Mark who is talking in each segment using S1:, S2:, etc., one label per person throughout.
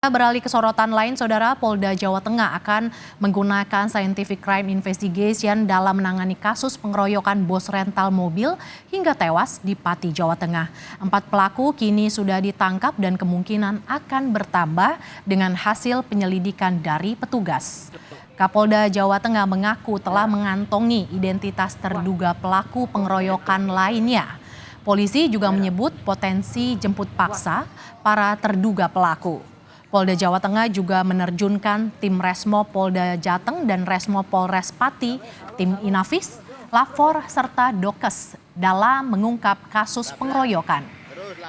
S1: Kita beralih ke sorotan lain, Saudara. Polda Jawa Tengah akan menggunakan Scientific Crime Investigation dalam menangani kasus pengeroyokan bos rental mobil hingga tewas di Pati, Jawa Tengah. 4 pelaku kini sudah ditangkap dan kemungkinan akan bertambah dengan hasil penyelidikan dari petugas. Kapolda Jawa Tengah mengaku telah mengantongi identitas terduga pelaku pengeroyokan lainnya. Polisi juga menyebut potensi jemput paksa para terduga pelaku. Polda Jawa Tengah juga menerjunkan tim Resmo Polda Jateng dan Resmo Polres Pati, tim Inafis, Lafor, serta Dokes dalam mengungkap kasus pengeroyokan.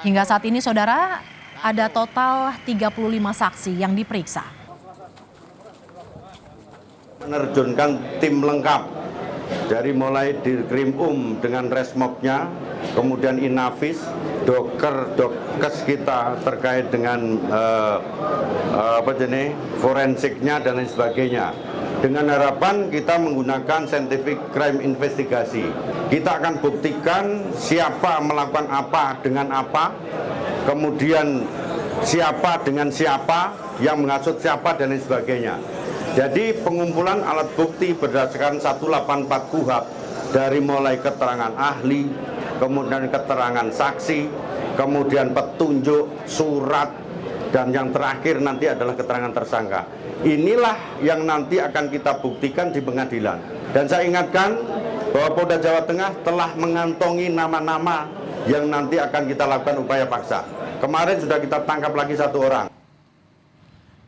S1: Hingga saat ini, Saudara, ada total 35 saksi yang diperiksa.
S2: Menerjunkan tim lengkap dari mulai Dirkrim dengan Resmobnya, kemudian Inafis, Dokes kita terkait dengan forensiknya dan lain sebagainya. Dengan harapan kita menggunakan Scientific Crime Investigasi. Kita akan buktikan siapa melakukan apa dengan apa, kemudian siapa dengan siapa, yang menghasut siapa dan lain sebagainya. Jadi pengumpulan alat bukti berdasarkan 184 KUHP dari mulai keterangan ahli, kemudian keterangan saksi, kemudian petunjuk, surat, dan yang terakhir nanti adalah keterangan tersangka. Inilah yang nanti akan kita buktikan di pengadilan. Dan saya ingatkan bahwa Polda Jawa Tengah telah mengantongi nama-nama yang nanti akan kita lakukan upaya paksa. Kemarin sudah kita tangkap lagi 1 orang.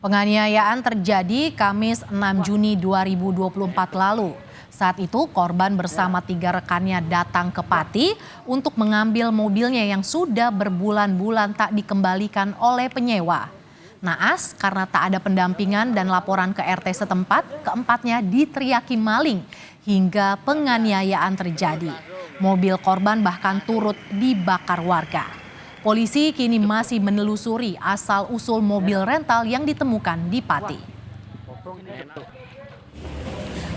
S1: Penganiayaan terjadi Kamis 6 Juni 2024 lalu. Saat itu korban bersama 3 rekannya datang ke Pati untuk mengambil mobilnya yang sudah berbulan-bulan tak dikembalikan oleh penyewa. Naas karena tak ada pendampingan dan laporan ke RT setempat, keempatnya diteriaki maling hingga penganiayaan terjadi. Mobil korban bahkan turut dibakar warga. Polisi kini masih menelusuri asal-usul mobil rental yang ditemukan di Pati.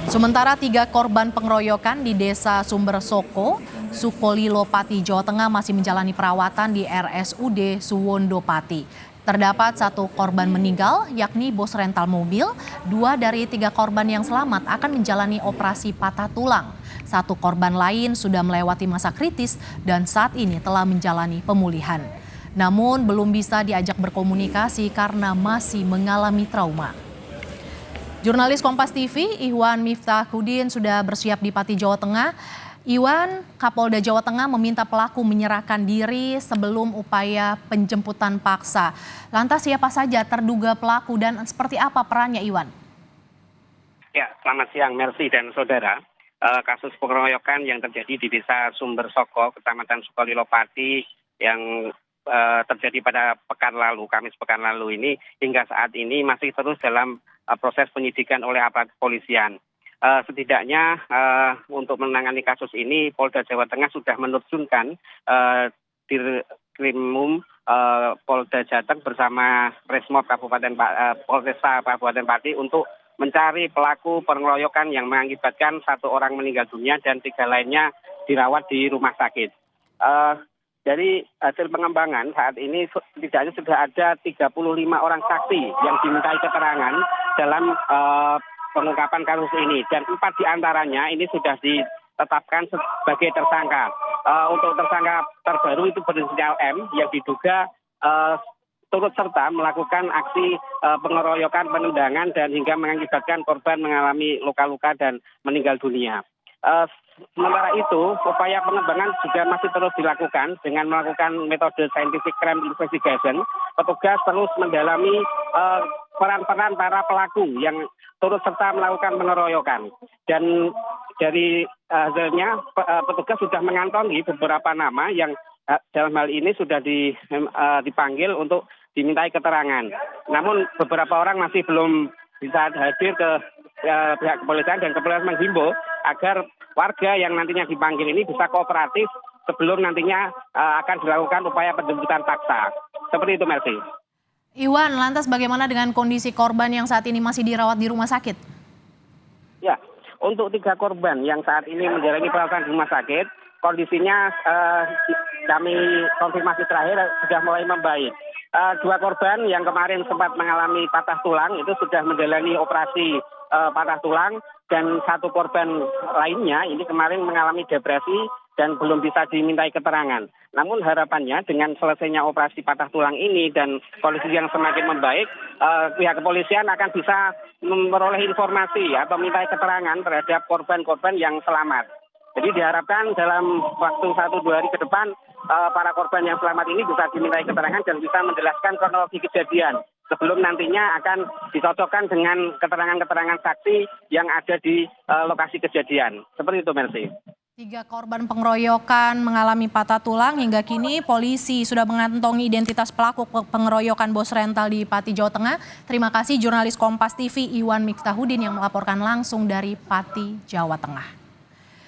S1: Sementara 3 korban pengeroyokan di Desa Sumber Soko, Sukolilo, Pati, Jawa Tengah masih menjalani perawatan di RSUD Suwondo, Pati. Terdapat 1 korban meninggal, yakni bos rental mobil. 2 dari 3 korban yang selamat akan menjalani operasi patah tulang. 1 korban lain sudah melewati masa kritis dan saat ini telah menjalani pemulihan. Namun belum bisa diajak berkomunikasi karena masih mengalami trauma. Jurnalis Kompas TV, Iwan Miftahudin sudah bersiap di Pati, Jawa Tengah. Iwan, Kapolda Jawa Tengah meminta pelaku menyerahkan diri sebelum upaya penjemputan paksa. Lantas siapa saja terduga pelaku dan seperti apa perannya, Iwan?
S3: Ya, selamat siang Mercy dan saudara. Kasus pengeroyokan yang terjadi di Desa Sumber Soko, Kecamatan Sukolilo, Pati yang terjadi pada Kamis pekan lalu ini hingga saat ini masih terus dalam proses penyidikan oleh aparat kepolisian. Setidaknya untuk menangani kasus ini Polda Jawa Tengah sudah menerjunkan Dirkrimum Polda Jateng bersama Resmob Polresta Kabupaten Pati untuk mencari pelaku pengeroyokan yang mengakibatkan 1 orang meninggal dunia dan 3 lainnya dirawat di rumah sakit. Dari hasil pengembangan saat ini setidaknya sudah ada 35 orang saksi yang dimintai keterangan dalam pengungkapan kasus ini dan 4 diantaranya ini sudah ditetapkan sebagai tersangka. Untuk tersangka terbaru itu berinisial M yang diduga turut serta melakukan aksi pengeroyokan, penendangan dan hingga mengakibatkan korban mengalami luka-luka dan meninggal dunia. Sementara itu, upaya pengembangan juga masih terus dilakukan dengan melakukan metode Scientific Crime Investigation. Petugas terus mendalami peran-peran para pelaku yang turut serta melakukan pengeroyokan. Dan dari hasilnya, petugas sudah mengantongi beberapa nama yang dalam hal ini sudah dipanggil untuk dimintai keterangan. Namun beberapa orang masih belum bisa hadir ke pihak kepolisian dan kepolisian menghimbau agar warga yang nantinya dipanggil ini bisa kooperatif sebelum nantinya akan dilakukan upaya penjemputan paksa. Seperti itu, Mercy.
S1: Iwan, lantas bagaimana dengan kondisi korban yang saat ini masih dirawat di rumah sakit?
S3: Ya, untuk 3 korban yang saat ini menjalani perawatan di rumah sakit, kondisinya kami konfirmasi terakhir sudah mulai membaik. dua korban yang kemarin sempat mengalami patah tulang itu sudah menjalani operasi patah tulang, dan satu korban lainnya ini kemarin mengalami depresi dan belum bisa dimintai keterangan. Namun harapannya dengan selesainya operasi patah tulang ini dan kondisi yang semakin membaik, pihak kepolisian akan bisa memperoleh informasi atau mintai keterangan terhadap korban-korban yang selamat. Jadi diharapkan dalam waktu 1-2 hari ke depan, para korban yang selamat ini bisa dimintai keterangan dan bisa menjelaskan kronologi kejadian sebelum nantinya akan dicocokkan dengan keterangan-keterangan saksi yang ada di lokasi kejadian. Seperti itu, Mercy.
S1: 3 korban pengeroyokan mengalami patah tulang. Hingga kini polisi sudah mengantongi identitas pelaku pengeroyokan bos rental di Pati, Jawa Tengah. Terima kasih jurnalis Kompas TV Iwan Miftahudin yang melaporkan langsung dari Pati, Jawa Tengah.